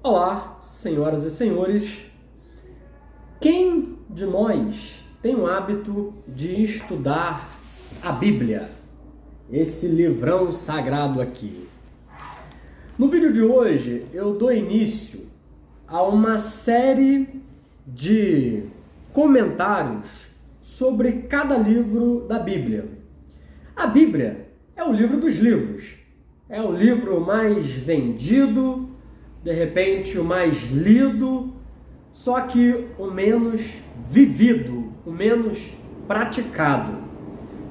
Olá, senhoras e senhores. Quem de nós tem o hábito de estudar a Bíblia? Esse livrão sagrado aqui. No vídeo de hoje, eu dou início a uma série de comentários sobre cada livro da Bíblia. A Bíblia é o livro dos livros. É o livro mais vendido, de repente o mais lido, só que o menos vivido, o menos praticado.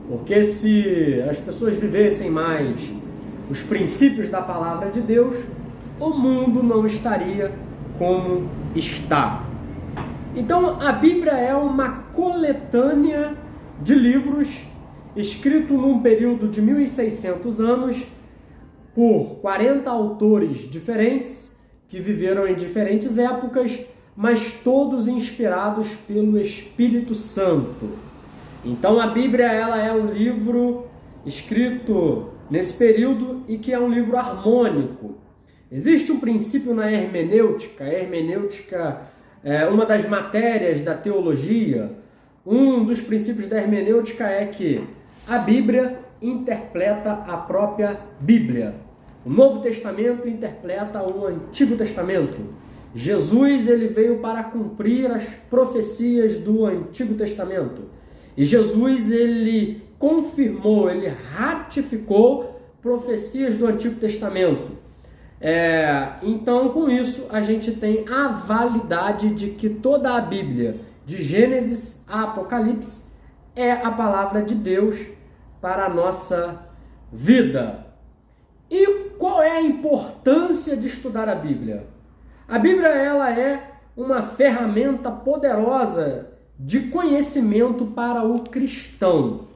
Porque se as pessoas vivessem mais os princípios da palavra de Deus, o mundo não estaria como está. Então a Bíblia é uma coletânea de livros escrito num período de 1600 anos por 40 autores diferentes que viveram em diferentes épocas, mas todos inspirados pelo Espírito Santo. Então a Bíblia ela é um livro escrito nesse período e que é um livro harmônico. Existe um princípio na hermenêutica. A hermenêutica é uma das matérias da teologia. Um dos princípios da hermenêutica é que a Bíblia interpreta a própria Bíblia. O Novo Testamento interpreta o Antigo Testamento. Jesus ele veio para cumprir as profecias do Antigo Testamento. E Jesus ele confirmou, ele ratificou profecias do Antigo Testamento. Então, com isso, a gente tem a validade de que toda a Bíblia, de Gênesis a Apocalipse, é a palavra de Deus para a nossa vida. E qual é a importância de estudar a Bíblia? A Bíblia ela é uma ferramenta poderosa de conhecimento para o cristão.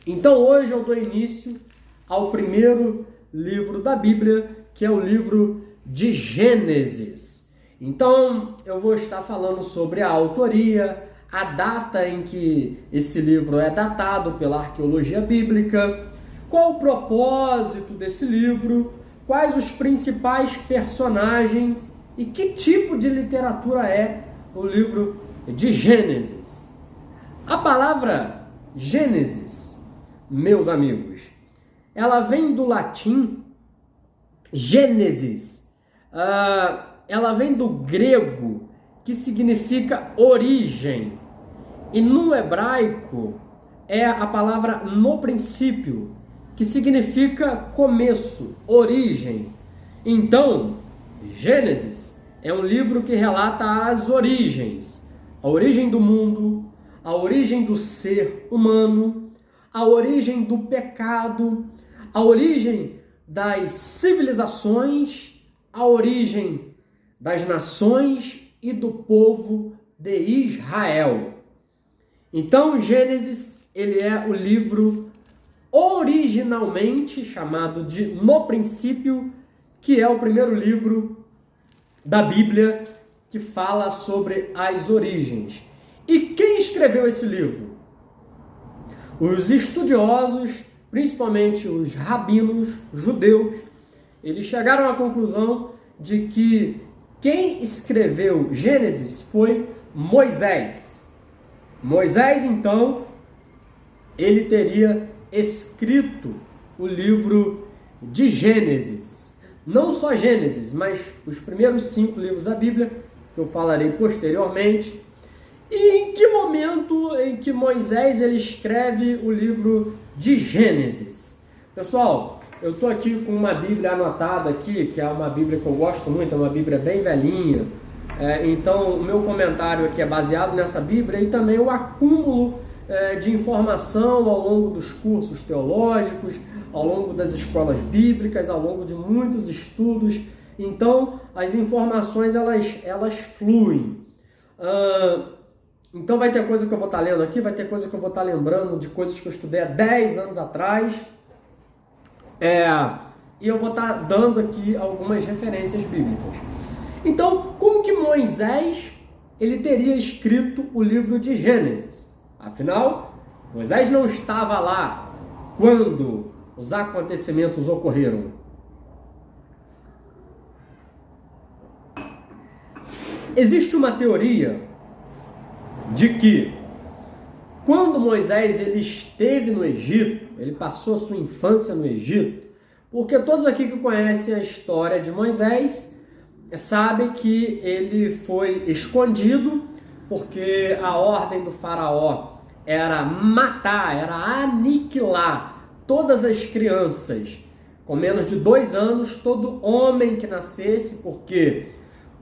Então hoje eu dou início ao primeiro livro da Bíblia, que é o livro de Gênesis. Então eu vou estar falando sobre a autoria, a data em que esse livro é datado pela arqueologia bíblica, qual o propósito desse livro, quais os principais personagens e que tipo de literatura é o livro de Gênesis. A palavra Gênesis, meus amigos, ela vem do latim Gênesis, ela vem do grego, que significa origem, e no hebraico é a palavra no princípio, que significa começo, origem. Então, Gênesis é um livro que relata as origens, a origem do mundo, a origem do ser humano, a origem do pecado, a origem das civilizações, a origem das nações e do povo de Israel. Então, Gênesis, ele é o livro originalmente chamado de No Princípio, que é o primeiro livro da Bíblia que fala sobre as origens. E quem escreveu esse livro? Os estudiosos, principalmente os rabinos judeus, eles chegaram à conclusão de que quem escreveu Gênesis foi Moisés. Moisés, então, ele teria escrito o livro de Gênesis. Não só Gênesis, mas os primeiros 5 livros da Bíblia, que eu falarei posteriormente. E em que momento em que Moisés ele escreve o livro de Gênesis? Pessoal, eu estou aqui com uma Bíblia anotada aqui, que é uma Bíblia que eu gosto muito, é uma Bíblia bem velhinha. Então, o meu comentário aqui é baseado nessa Bíblia e também o acúmulo de informação ao longo dos cursos teológicos, ao longo das escolas bíblicas, ao longo de muitos estudos. Então, as informações, elas fluem. Então, vai ter coisa que eu vou estar lendo aqui, vai ter coisa que eu vou estar lembrando de coisas que eu estudei há 10 anos atrás. E eu vou estar dando aqui algumas referências bíblicas. Então, como que Moisés ele teria escrito o livro de Gênesis? Afinal, Moisés não estava lá quando os acontecimentos ocorreram. Existe uma teoria de que quando Moisés ele esteve no Egito, ele passou a sua infância no Egito, porque todos aqui que conhecem a história de Moisés sabem que ele foi escondido, porque a ordem do faraó era matar, era aniquilar todas as crianças com menos de 2 anos, todo homem que nascesse, porque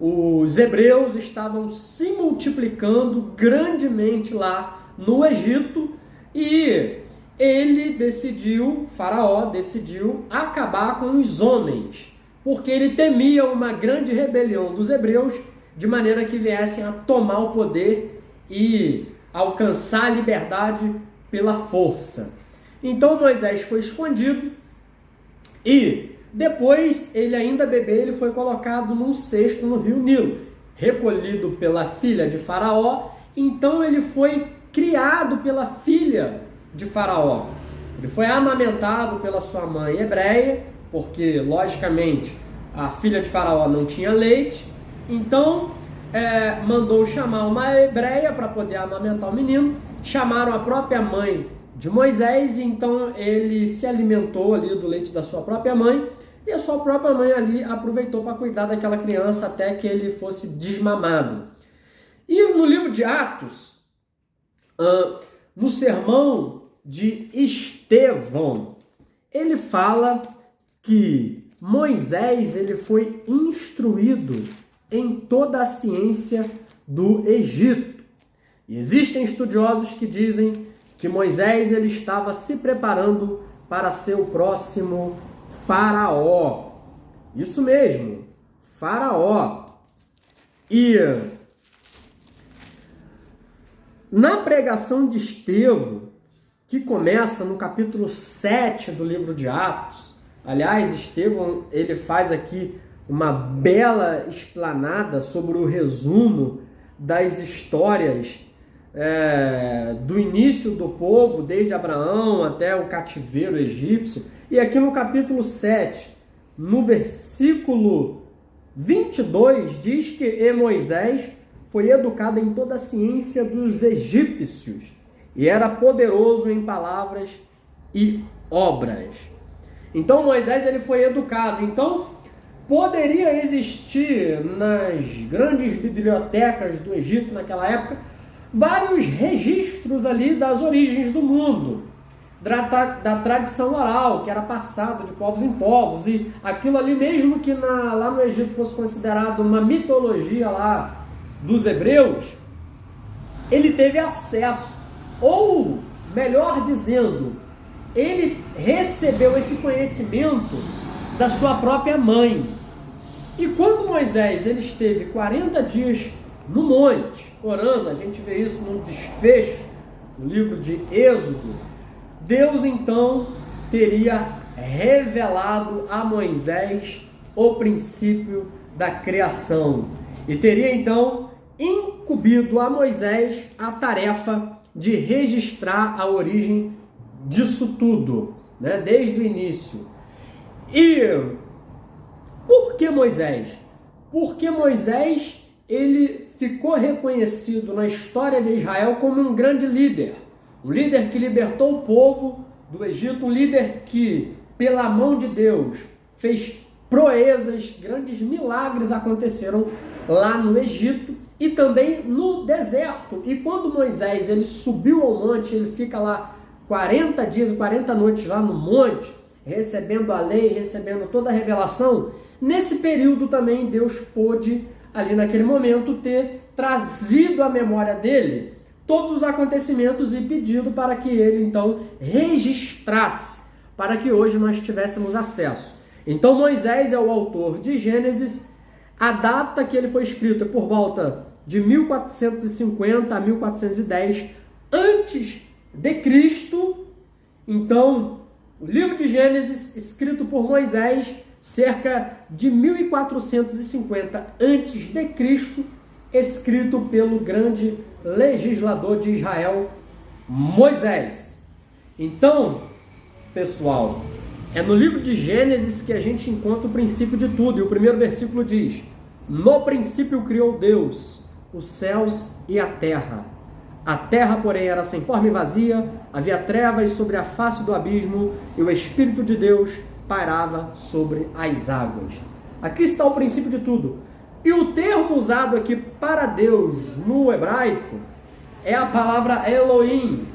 os hebreus estavam se multiplicando grandemente lá no Egito, e ele decidiu, Faraó decidiu acabar com os homens, porque ele temia uma grande rebelião dos hebreus, de maneira que viessem a tomar o poder e alcançar a liberdade pela força. Então Moisés foi escondido e depois, ele ainda bebê, ele foi colocado num cesto no rio Nilo, recolhido pela filha de Faraó. Então ele foi criado pela filha de Faraó. Ele foi amamentado pela sua mãe hebreia, porque, logicamente, a filha de Faraó não tinha leite. Então, mandou chamar uma hebreia para poder amamentar o menino. Chamaram a própria mãe de Moisés, então ele se alimentou ali do leite da sua própria mãe, e a sua própria mãe ali aproveitou para cuidar daquela criança até que ele fosse desmamado. E no livro de Atos, no sermão de Estevão, ele fala que Moisés ele foi instruído em toda a ciência do Egito. E existem estudiosos que dizem que Moisés ele estava se preparando para ser o próximo faraó. Isso mesmo, faraó. E na pregação de Estevão, que começa no capítulo 7 do livro de Atos, aliás, Estevão ele faz aqui uma bela explanada sobre o resumo das histórias do início do povo, desde Abraão até o cativeiro egípcio. E aqui no capítulo 7, no versículo 22, diz que Moisés foi educado em toda a ciência dos egípcios e era poderoso em palavras e obras. Então Moisés ele foi educado. Então poderia existir nas grandes bibliotecas do Egito naquela época vários registros ali das origens do mundo, da tradição oral, que era passado de povos em povos, e aquilo ali, mesmo que lá no Egito fosse considerado uma mitologia lá dos hebreus, ele teve acesso, ou melhor dizendo, ele recebeu esse conhecimento da sua própria mãe. E quando Moisés ele esteve 40 dias no monte, orando, a gente vê isso no desfecho do livro de Êxodo, Deus então teria revelado a Moisés o princípio da criação e teria então incumbido a Moisés a tarefa de registrar a origem disso tudo, né, desde o início. E por que Moisés? Porque Moisés ele ficou reconhecido na história de Israel como um grande líder, um líder que libertou o povo do Egito, um líder que, pela mão de Deus, fez proezas, grandes milagres aconteceram lá no Egito e também no deserto. E quando Moisés ele subiu ao monte, ele fica lá 40 dias e 40 noites lá no monte, recebendo a lei, recebendo toda a revelação. Nesse período também Deus pôde, ali naquele momento, ter trazido à memória dele todos os acontecimentos e pedido para que ele então registrasse, para que hoje nós tivéssemos acesso. Então Moisés é o autor de Gênesis. A data que ele foi escrito é por volta de 1450 a 1410 antes de Cristo. Então, o livro de Gênesis, escrito por Moisés, cerca de 1450 antes de Cristo, escrito pelo grande legislador de Israel, Moisés. Então, pessoal, é no livro de Gênesis que a gente encontra o princípio de tudo. E o primeiro versículo diz: No princípio criou Deus os céus e a terra. A terra, porém, era sem forma e vazia, havia trevas sobre a face do abismo, e o Espírito de Deus pairava sobre as águas. Aqui está o princípio de tudo. E o termo usado aqui para Deus no hebraico é a palavra Elohim.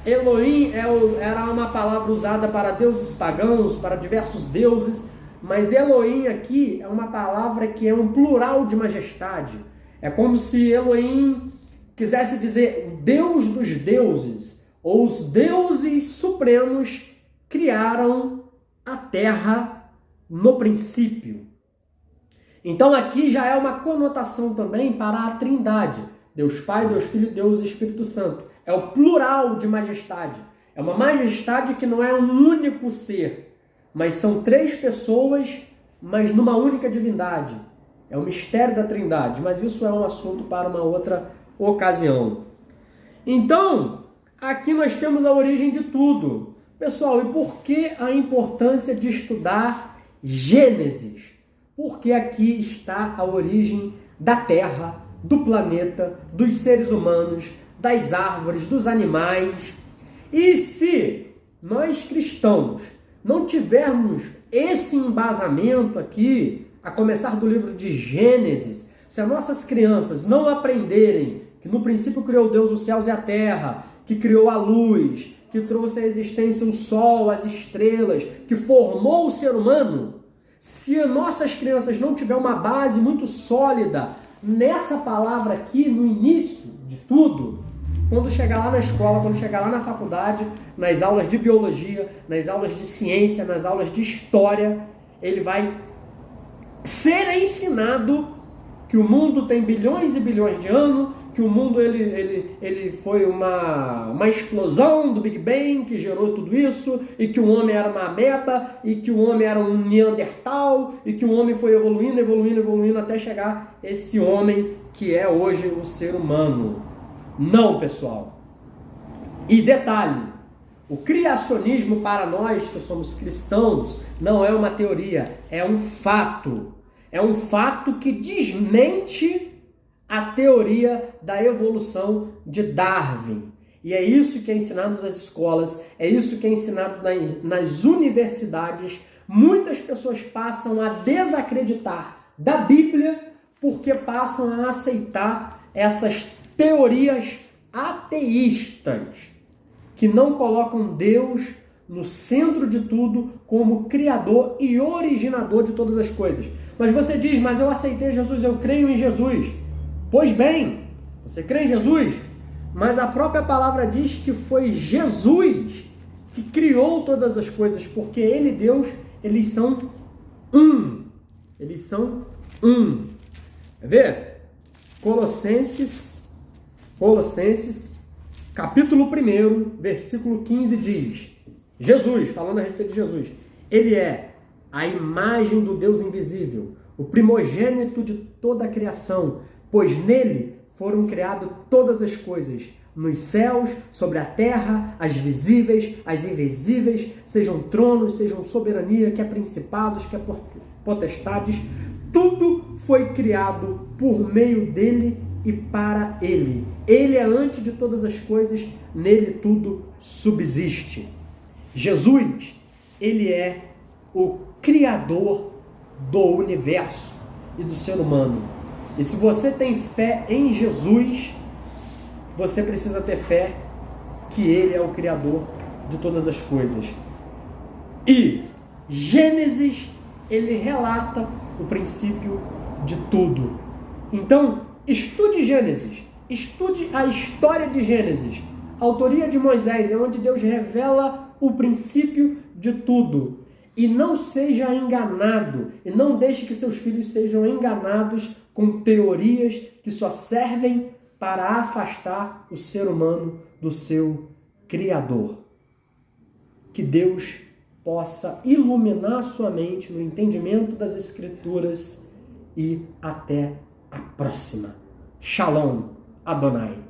Elohim era uma palavra usada para deuses pagãos, para diversos deuses, mas Elohim aqui é uma palavra que é um plural de majestade. É como se Elohim quisesse dizer o Deus dos deuses, ou os deuses supremos criaram a terra no princípio. Então aqui já é uma conotação também para a Trindade. Deus Pai, Deus Filho, Deus Espírito Santo. É o plural de majestade. É uma majestade que não é um único ser, mas são três pessoas, mas numa única divindade. É o mistério da Trindade, mas isso é um assunto para uma outra ocasião. Então, aqui nós temos a origem de tudo. Pessoal, e por que a importância de estudar Gênesis? Porque aqui está a origem da Terra, do planeta, dos seres humanos, das árvores, dos animais. E se nós cristãos não tivermos esse embasamento aqui, a começar do livro de Gênesis, se as nossas crianças não aprenderem que no princípio criou Deus os céus e a terra, que criou a luz, que trouxe à existência o sol, as estrelas, que formou o ser humano, se as nossas crianças não tiverem uma base muito sólida nessa palavra aqui, no início de tudo, quando chegar lá na escola, quando chegar lá na faculdade, nas aulas de biologia, nas aulas de ciência, nas aulas de história, ele vai ser ensinado que o mundo tem bilhões e bilhões de anos, que o mundo ele foi uma explosão do Big Bang que gerou tudo isso, e que o homem era uma ameba, e que o homem era um neandertal, e que o homem foi evoluindo até chegar esse homem que é hoje o ser humano. Não, pessoal. E detalhe, o criacionismo para nós que somos cristãos não é uma teoria, é um fato. É um fato que desmente a teoria da evolução de Darwin. E é isso que é ensinado nas escolas, é isso que é ensinado nas universidades. Muitas pessoas passam a desacreditar da Bíblia porque passam a aceitar essas teorias ateístas que não colocam Deus no centro de tudo como criador e originador de todas as coisas. Mas você diz, mas eu aceitei Jesus, eu creio em Jesus. Pois bem, você crê em Jesus, mas a própria palavra diz que foi Jesus que criou todas as coisas, porque Ele e Deus, eles são um. Eles são um. Quer ver? Colossenses, capítulo 1, versículo 15 diz, Jesus, falando a respeito de Jesus, Ele é a imagem do Deus invisível, o primogênito de toda a criação, pois nele foram criadas todas as coisas, nos céus, sobre a terra, as visíveis, as invisíveis, sejam tronos, sejam soberania, quer principados, quer potestades, tudo foi criado por meio dele e para ele. Ele é antes de todas as coisas, nele tudo subsiste. Jesus, ele é o Criador do universo e do ser humano. E se você tem fé em Jesus, você precisa ter fé que Ele é o Criador de todas as coisas. E Gênesis, ele relata o princípio de tudo. Então, estude Gênesis, estude a história de Gênesis. A autoria de Moisés é onde Deus revela o princípio de tudo. E não seja enganado, e não deixe que seus filhos sejam enganados com teorias que só servem para afastar o ser humano do seu Criador. Que Deus possa iluminar sua mente no entendimento das Escrituras e até a próxima. Shalom, Adonai.